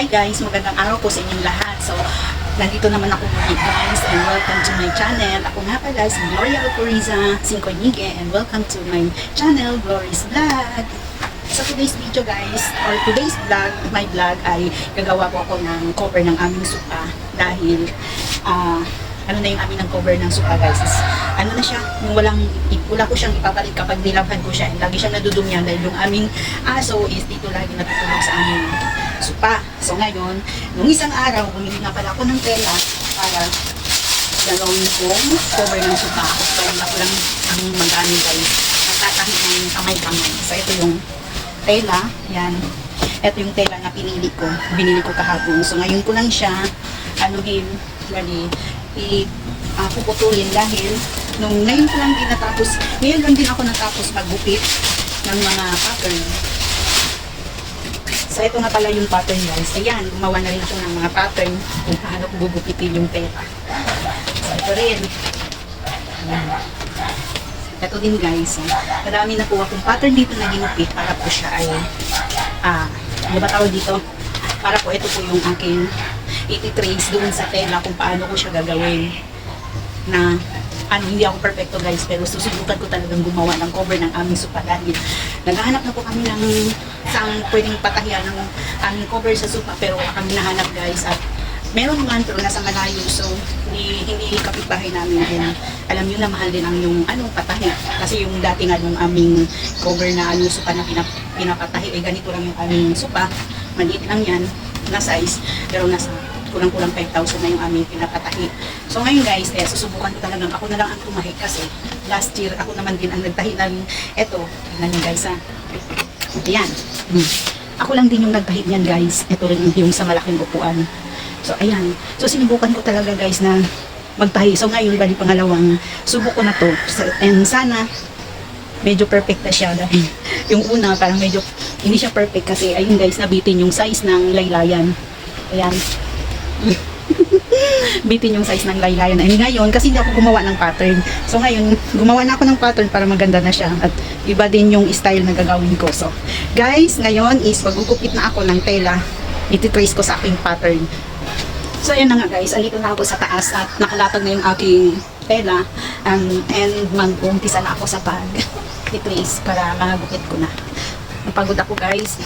hi guys, magandang araw po sa inyong lahat. So, nandito naman ako muli guys and welcome to my channel. Ako nga pala si Gloria Alcoriza Sincoñigue and welcome to my channel, Glory's Vlog. So today's video guys, or today's vlog, my vlog ay gagawa ko ako ng cover ng aming supa dahil ano na yung amin ng cover ng supa guys is, ano na siya, yung wala ko siyang ipapalit kapag nilabhan ko siya and lagi siyang nadudumyan dahil yung aming aso is dito lagi natutulog sa aming supa. So ngayon, nung isang araw, bumili nga pala ako ng tela para gagawin kong cover ng supa. So hindi ako lang ang mag-ano guys, nagtatahit ng kamay-kamay. So ito yung tela, yan. Ito yung tela na binili ko kahapon. So ngayon ko lang siya puputulin dahil ngayon ko lang din natapos, ngayon lang din ako natapos maggupit ng mga pattern. So ito nga pala yung pattern guys. Ayan, gumawa na rin siya ng mga pattern kung paano ko gugupitin yung tela. So ito rin. Ayan. Ito din guys. Marami na po akong pattern dito na ginupit para po siya ay ano ba tawag dito? Para po ito po yung aking iti-trace doon sa tela kung paano ko siya gagawin na hindi ako perfecto guys, pero susubukan ko talagang gumawa ng cover ng aming supa dahil naghahanap na po kami ng isang pwedeng patahian ng aming cover sa supa, pero kami nahanap guys at meron man pero nasa malayo, so hindi kapitbahay namin din. Alam nyo na mahal din ang yung patahi kasi yung dati nga yung aming cover na supa na pinapatahi ay ganito lang yung aming supa, maliit lang yan na size, pero nasa kulang-kulang 5,000 na yung aming pinapatahi. So ngayon guys, susubukan ko talagang ako na lang ang tumahi kasi last year ako naman din ang nagtahi ng eto. Tingnan nyo guys ha. Ayan. Ako lang din yung nagtahi niyan guys. Ito rin yung sa malaking upuan. So ayan. So sinubukan ko talaga guys na magtahi. So ngayon bali pangalawang subok ko na to. And sana medyo perfect na siya dahil yung una parang medyo hindi siya perfect kasi ayun guys, nabitin yung size ng laylayan. Ayan. Bitin yung size ng laylayan. And ngayon, kasi hindi ako gumawa ng pattern. So ngayon, gumawa na ako ng pattern para maganda na siya. At iba din yung style na gagawin ko. So, guys, ngayon is magugupit na ako ng tela. Iti-trace ko sa aking pattern. So, ayan na nga guys. Alito na ako sa taas at nakalatag na yung aking tela. And mag-umpisa na ako sa pag-trace para magugupit ko na. Napagod ako guys.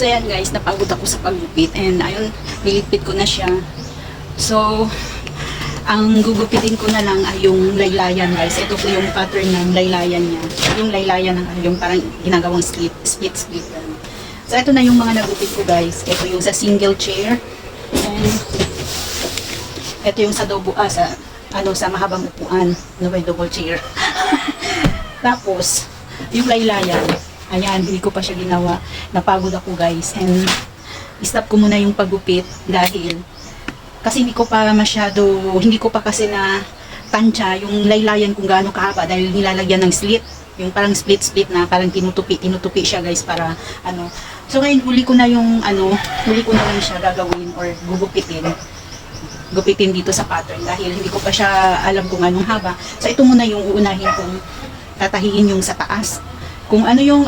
So ayan guys, napagod ako sa paggupit and ayun, nilipit ko na siya. So ang gugupitin ko na lang ay yung laylayan guys. Ito po yung pattern ng laylayan niya. Yung laylayan ng yung parang ginagawang split. So ito na yung mga nagupit ko guys. Ito yung sa single chair. And ito yung sa sa mahabang upuan. Double chair. Tapos yung laylayan. Ayan, hindi ko pa siya ginawa. Napagod ako guys. And stop ko muna yung paggupit dahil kasi hindi ko pa kasi na tansya yung laylayan kung gaano kahaba dahil nilalagyan ng slit. Yung parang split na parang tinutupi siya guys para ano. So ngayon huli ko na lang siya gagawin or gupitin dito sa pattern dahil hindi ko pa siya alam kung anong haba. So ito muna yung uunahin kong tatahiin yung sa taas. Kung ano yung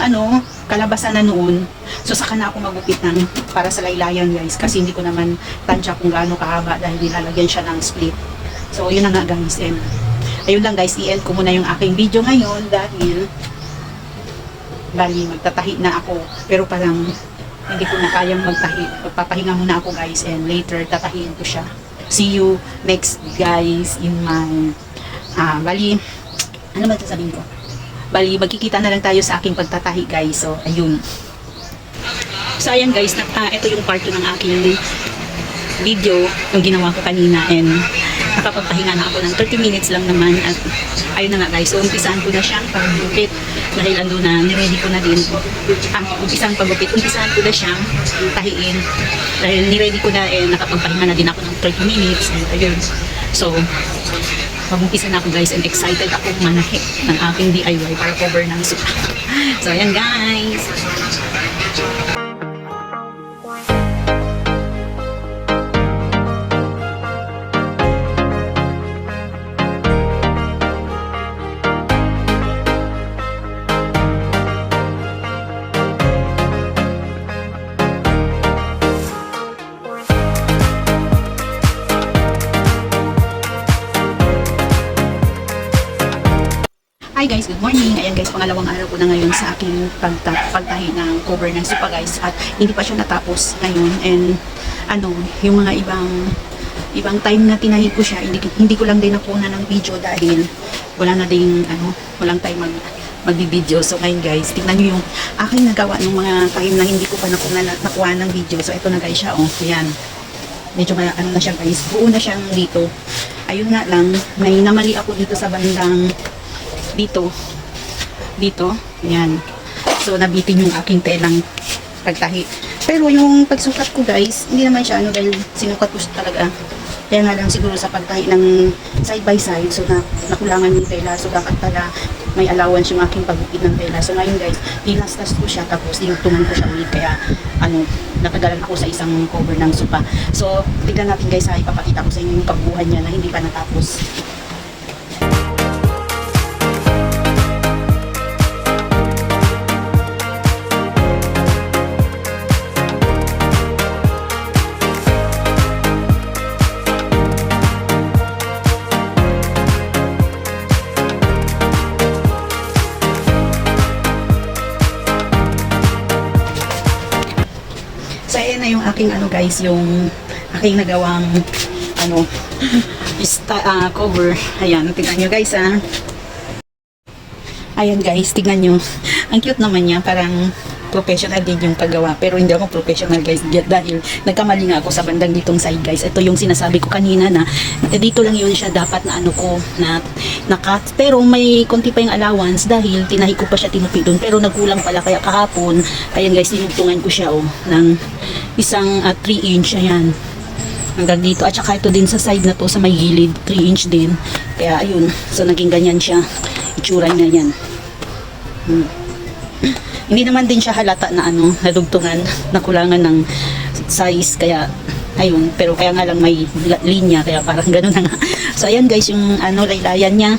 kalabasan na noon, so saka na ako magupit ng para sa laylayan guys kasi hindi ko naman tansya kung gaano kahaba dahil nilalagyan siya ng split. So yun na nga guys. And ayun lang guys, i-end ko muna yung aking video ngayon dahil bali magtatahi na ako pero parang hindi ko na kayang magtahi. Magpapahinga muna ako guys and later tatahiin ko siya. See you next guys in my bali ano ba sasabihin ko? Bali, magkikita na lang tayo sa aking pagtatahi guys. So, ayun. So, ayan guys, ito yung part ng aking video yung ginawa ko kanina and nakapagpahinga na ako ng 30 minutes lang naman at ayun na nga guys. So, umpisahan ko na siyang paggupit dahil ando na, niready ko na din. Umpisahan ko na siyang tahiin dahil niready ko na nakapagpahinga na din ako ng 30 minutes and ayun. So, mag-umpisa na ako guys and excited ako manahi ng aking DIY para cover ng suka. So ayan guys. Hi guys, good morning. Ayan guys, pangalawang araw ko na ngayon sa aking pagtahi ng cover ng sopa guys at hindi pa siya natapos ngayon and yung mga ibang time na tinahi ko siya, hindi ko lang din nakuna ng video dahil wala na ding walang time magbi-video. So ngayon guys, tingnan niyo yung aking nagawa ng mga time na hindi ko pa nakuha ng video. So ito na guys siya, ayan. Medyo na siya guys, buo na siyang dito. Ayun nga lang, may namali ako dito sa bandang dito, yan. So, nabitin yung aking telang pagtahi. Pero yung pagsukat ko guys, hindi naman siya dahil sinukat ko siya talaga. Kaya nga lang siguro sa pagtahi ng side by side, so nakulangan yung tela. So, dapat pala may allowance yung aking paggupit ng tela. So, ngayon guys, tinastas ko siya tapos dinugtungan ko siya ulit. Kaya, natagalan ako sa isang cover ng sopa. So, tignan natin guys, ipapakita ko sa inyo yung pagbuhan niya na hindi pa natapos. So, ayan na yung aking guys, yung aking nagawang cover. Ayan, tignan nyo guys Ayan guys, tignan nyo. Ang cute naman niya, parang professional din yung paggawa. Pero hindi ako professional guys dahil nagkamali nga ako sa bandang ditong side guys. Ito yung sinasabi ko kanina na dito lang yun siya dapat na na-cut. Pero may konti pa yung allowance dahil tinahi ko pa siya tinupi doon. Pero nagkulang pala kaya kahapon. Ayan guys, tinugtungan ko siya ng isang 3 inch. Ayan. Hanggang dito. At saka ito din sa side na to sa may gilid. 3 inch din. Kaya ayun. So naging ganyan siya. Itsura niya yan. Hindi naman din siya halata na nadugtungan, nakulangan ng size, kaya ayun, pero kaya nga lang may linya, kaya parang gano'n na nga. So ayan guys, yung laylayan niya,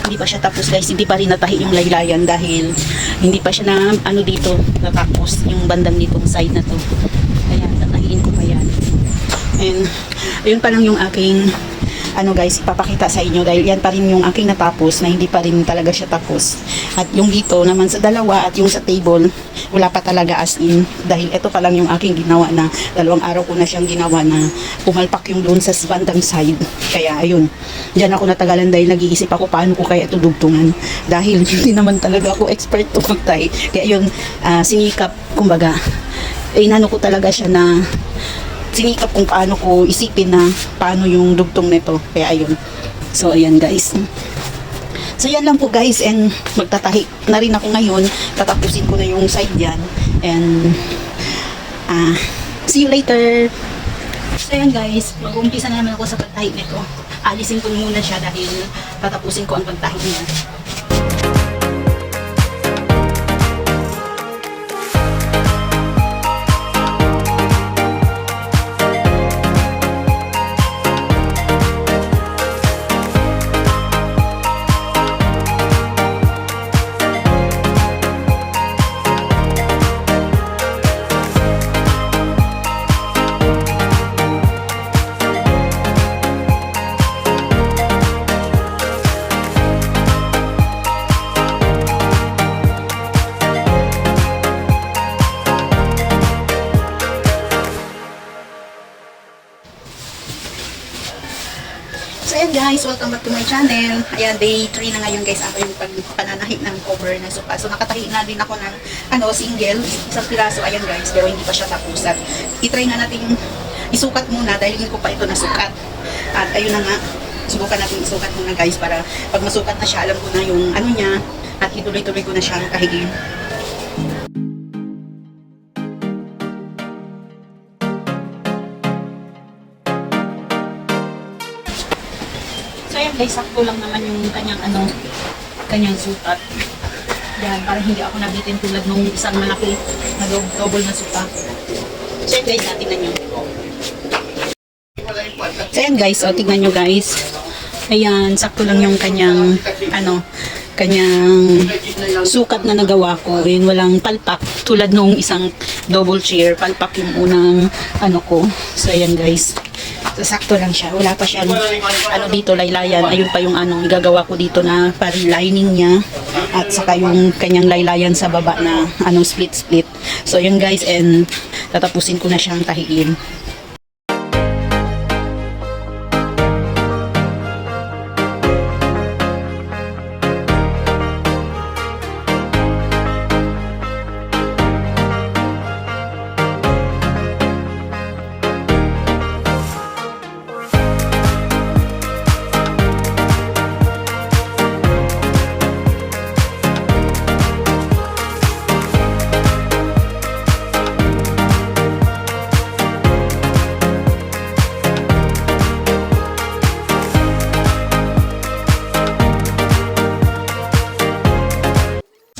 hindi pa siya tapos guys, hindi pa rin natahi yung laylayan dahil hindi pa siya dito natapos, yung bandang ditong side na to. Ayan, tatahiin ko pa yan. And ayun pa lang yung aking guys, ipapakita sa inyo dahil yan pa rin yung aking natapos na hindi pa rin talaga siya tapos. At yung dito naman sa dalawa at yung sa table, wala pa talaga as in dahil ito pa lang yung aking ginawa na 2 araw ko na siyang ginawa na pumalpak yung doon sa bandang side. Kaya ayun, dyan ako natagalan dahil nag-iisip ako paano ko kaya ito dugtungan dahil hindi naman talaga ako expert to magtahi. Kaya yun, sinikap, kumbaga, inano ko talaga siya na sinikap kung paano ko isipin na paano yung dugtong nito. Kaya ayun. So ayan guys. So yan lang po guys, and magtatahi na rin ako ngayon. Tatapusin ko na yung side yan. And see you later. So yan guys, mag-uumpisa na naman ako sa pagtahi nito. Alisin ko muna siya dahil tatapusin ko ang pagtahi niya. So ayan guys, welcome back to my channel. Ayan, day 3 na ngayon guys ako yung pagpananahi ng cover ng sofa. So nakatahi na din ako ng single, isang piraso. Ayan guys, pero hindi pa siya tapos. At itry nga natin isukat muna dahil hindi ko pa ito nasukat. At ayun na nga, subukan natin isukat muna guys para pag masukat na siya, alam ko na yung niya at ituloy-tuloy ko na siyang kahigin. So ayan guys, sakto lang naman yung kanyang sukat. Yan, para hindi ako nabitin tulad nung isang malaki na double na sukat. So ayan guys, natin nyo. So ayan guys, tignan nyo guys. Ayan, sakto lang yung kanyang sukat na nagawa ko. Ayan, walang palpak tulad nung isang double chair. Palpak yung unang ko. So ayan guys. So, sakto lang siya. Wala pa siyang dito laylayan. Ayun pa yung igagawa ko dito na lining niya. At saka yung kanyang laylayan sa baba na split. So yun guys, and tatapusin ko na siyang tahiin.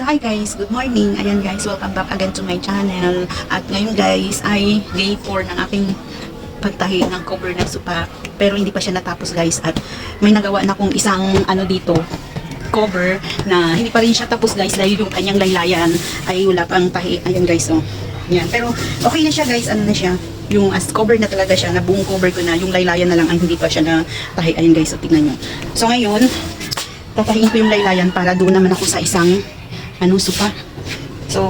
Hi guys, good morning. Ayan guys, welcome back again to my channel. At ngayon guys ay day 4 ng aking pagtahi ng cover ng sofa. Pero hindi pa siya natapos guys. At may nagawa na kong isang dito cover na hindi pa rin siya tapos guys dahil yung kanyang laylayan ay wala pang tahi. Ayan guys, oh. Yan. Pero okay na siya guys, na siya. Yung as cover na talaga siya, na buong cover ko na, yung laylayan na lang ay hindi pa siya na tahi. Ayan guys, so tingnan nyo. So ngayon, tatahiin ko yung laylayan para doon naman ako sa isang sofa. So,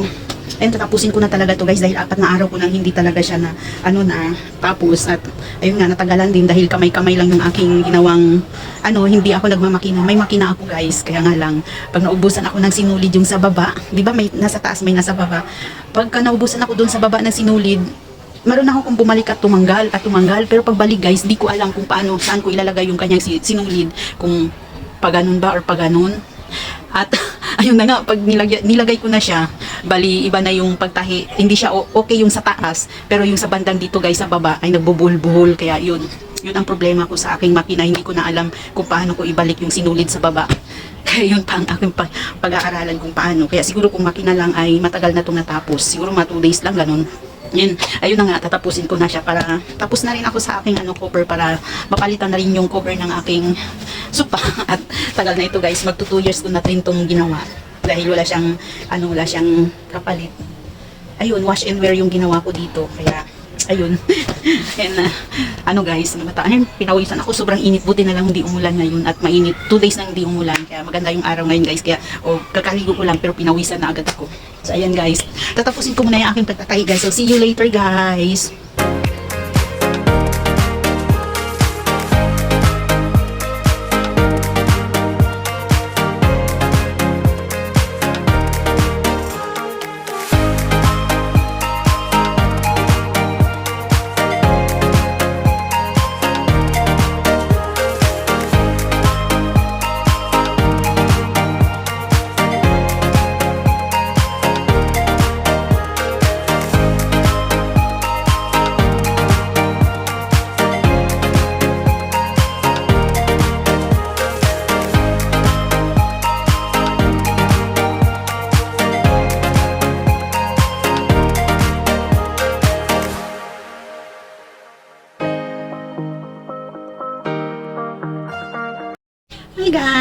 ayun, tatapusin ko na talaga to guys dahil 4 na araw ko nang hindi talaga siya na tapos. At ayun nga, natagalan din dahil kamay-kamay lang yung aking ginawang hindi ako nagmamakina. May makina ako guys, kaya nga lang pag naubusan ako ng sinulid yung sa baba, di ba may nasa taas, may nasa baba. Pagka naubusan ako doon sa baba ng sinulid, maroon ako kung bumalik at tumanggal, pero pagbalik guys, di ko alam kung paano, saan ko ilalagay yung kanyang sinulid, kung paganon ba or paganon. At ayun na nga, pag nilagay ko na siya, bali iba na yung pagtahi. Hindi siya okay yung sa taas, pero yung sa bandang dito guys sa baba ay nagbubuhol-buhol. Kaya yun ang problema ko sa aking makina. Hindi ko na alam kung paano ko ibalik yung sinulid sa baba. Kaya yun pa ang aking pag-aaralan kung paano. Kaya siguro kung makina lang ay matagal na itong natapos. Siguro 2 days lang, ganun. Yan, ayun na nga, tatapusin ko na siya para tapos na rin ako sa aking cover para mapalitan na rin yung cover ng aking sofa. At tagal na ito guys, magto 2 years ko na rin itong ginawa dahil wala siyang kapalit. Ayun, wash and wear yung ginawa ko dito, kaya ayun. And guys, pinawisan ako, sobrang init, buti na lang hindi umulan ngayon at mainit. 2 days nang hindi umulan, kaya maganda yung araw ngayon guys. Kaya kakaligo ko lang pero pinawisan na agad ako. So ayan guys, tatapusin ko muna yung aking pagtatahi guys. So see you later guys.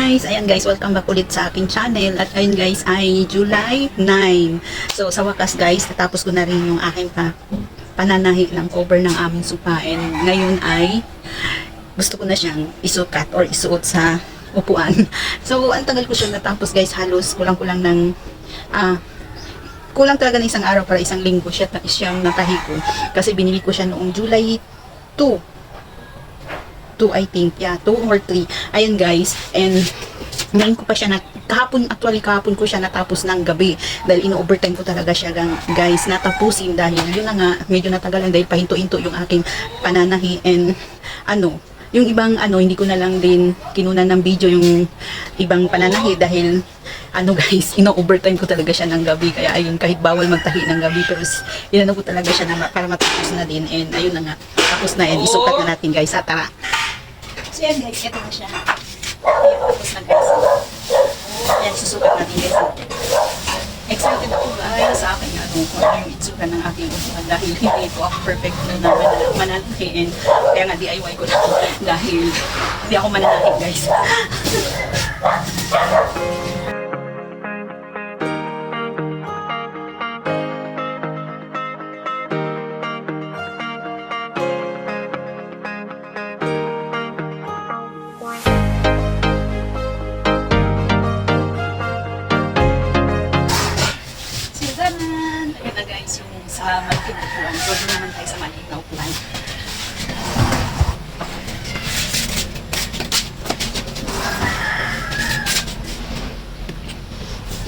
guys! Ayan guys, welcome back ulit sa aking channel. At ayun guys, ay July 9. So sa wakas guys, natapos ko na rin yung aking pananahi ng cover ng aming sofa. And ngayon ay gusto ko na siyang isukat or isuot sa upuan. So ang tagal ko siya natapos guys, halos kulang-kulang ng kulang talaga ng isang araw para isang linggo siyang natahi ko. Kasi binili ko siya noong July 2 I think, yeah, 2 or 3. Ayan guys, and ngayon ko pa siya kahapon ko siya natapos ng gabi dahil ino-overtime ko talaga siya guys, natapusin dahil yun na nga, medyo natagalan dahil pahinto-hinto yung aking pananahi. And yung ibang hindi ko na lang din kinunan ng video yung ibang pananahi dahil guys, ino-overtime ko talaga siya ng gabi. Kaya ayun, kahit bawal magtahi ng gabi, pero inano ko talaga siya para matapos na din. And ayun na nga, tapos na, and isukat na natin guys. Tara. So yan guys, ito na siya. Ayun, tapos na guys. Yan, susukat natin guys. Excited ako guys sa akin kung ano yung itsura ng aking upuan dahil hindi ito ako perfect na mananahi. And kaya nga DIY ko na dahil hindi ako mananahi guys. Sa maliit na upuan. So, doon naman tayo sa maliit na upuan.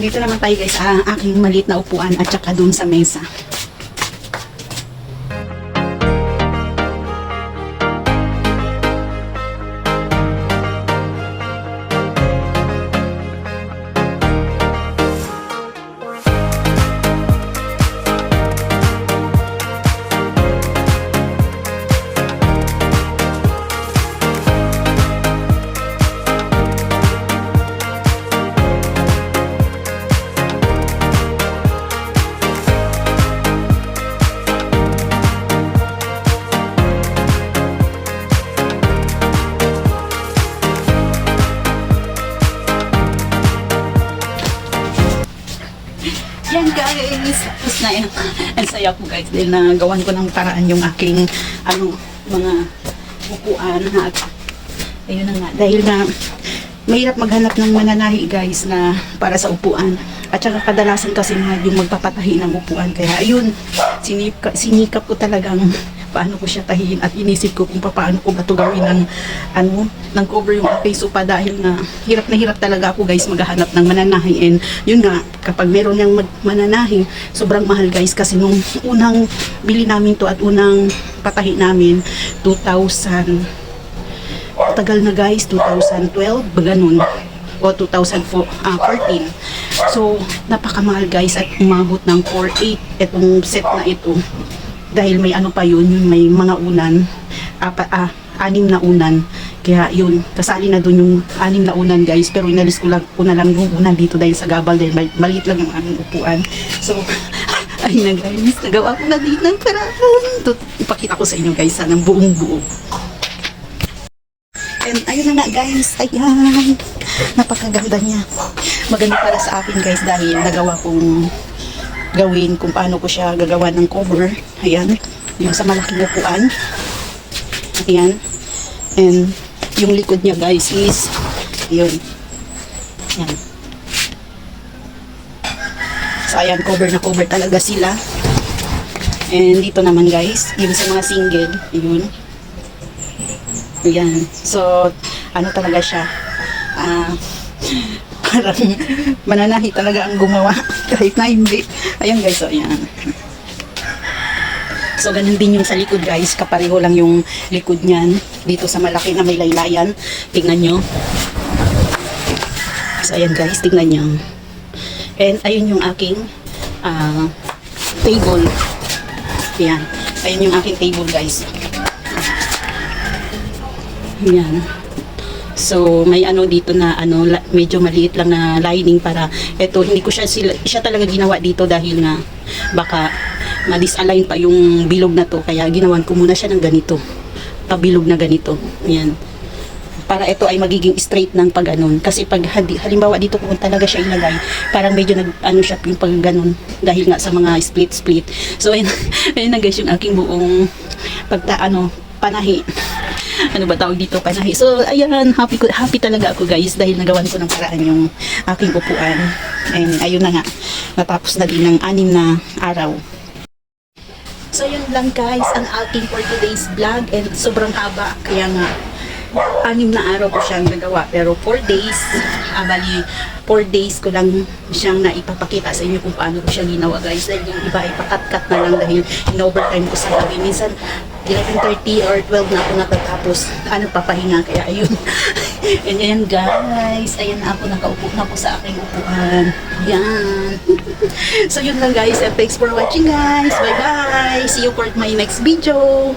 Dito naman tayo guys sa aking maliit na upuan at saka doon sa mesa. Yan guys, tapos na yan. Ang saya ko guys dahil nagawan ko ng paraan yung aking mga upuan at ayun na nga, dahil na mahirap maghanap ng mananahi guys na para sa upuan at saka kadalasan kasi yung magpapatahi ng upuan, kaya ayun, sinikap ko talagang paano ko siya tahiin at inisip ko kung paano ko ba ito gawin ng cover yung aking sofa dahil na hirap talaga ako guys maghahanap ng mananahi. And yun nga, kapag meron niyang mananahi, sobrang mahal guys kasi nung unang bili namin to at unang patahi namin 2000, tagal na guys, 2012 ganun o 2014. So napakamahal guys at umabot ng 4,800 itong set na ito. Dahil may pa yun, may mga unan, 6 na unan. Kaya yun, kasali na dun yung 6 na unan guys. Pero inalis ko na lang yung unan dito dahil sa gabal, dahil maliit lang yung aming upuan. So, ayun na guys, nagawa ko na dito ng paraan. Ipakita ko sa inyo guys, ng buong buo. And ayun na nga guys, ayan, napakaganda niya. Maganda para sa akin guys dahil nagawa kong gawin kung paano ko siya gagawa ng cover. Ayan, yung sa malaking upuan. Ayan. And yung likod niya guys is yun. Ayan. So ayan, cover na cover talaga sila. And dito naman guys, yung sa mga single, yun. Ayan. So talaga siya, parang mananahi talaga ang gumawa kahit na hindi. Ayan guys, so ayan. So ganun din yung sa likod guys, kapareho lang yung likod niyan dito sa malaki na may laylayan. Tingnan nyo. So ayan guys, tingnan nyo. And ayun yung aking table. Ayan. Ayun yung aking table guys. Ayan. So may dito na medyo maliit lang na lining para hindi ko siya talaga ginawa dito dahil nga baka ma-disalign pa yung bilog na to, kaya ginawan ko muna siya ng ganito, pabilog na ganito. Ayan. para ito ay magiging straight ng pag ganun. Kasi pag halimbawa dito kung talaga siya ilagay, parang medyo ano siya yung pag ganun dahil nga sa mga split. So ayun, ayun na guys yung aking buong panahi. Ano ba tawag dito, panahi. So ayan, happy talaga ako guys dahil nagawan ko ng paraan yung aking upuan. And ayun na nga, natapos na din ng 6 na araw. So yun lang guys ang aking for today's vlog, and sobrang haba kaya nga 6 na araw ko siyang nagawa, pero 4 days, bali 4 days ko lang siyang naipapakita sa inyo kung paano ko siya ginawa guys, dahil yung iba ay pakat-cut na lang dahil in-overtime ko sa gabi. Minsan 11:30 or 12 na ako natatapos, papahinga, kaya ayun. And ayan guys, ayan na ako, nakaupo na ako sa aking upuan. Ayan. So yun lang guys, and thanks for watching guys. Bye bye, see you for my next video.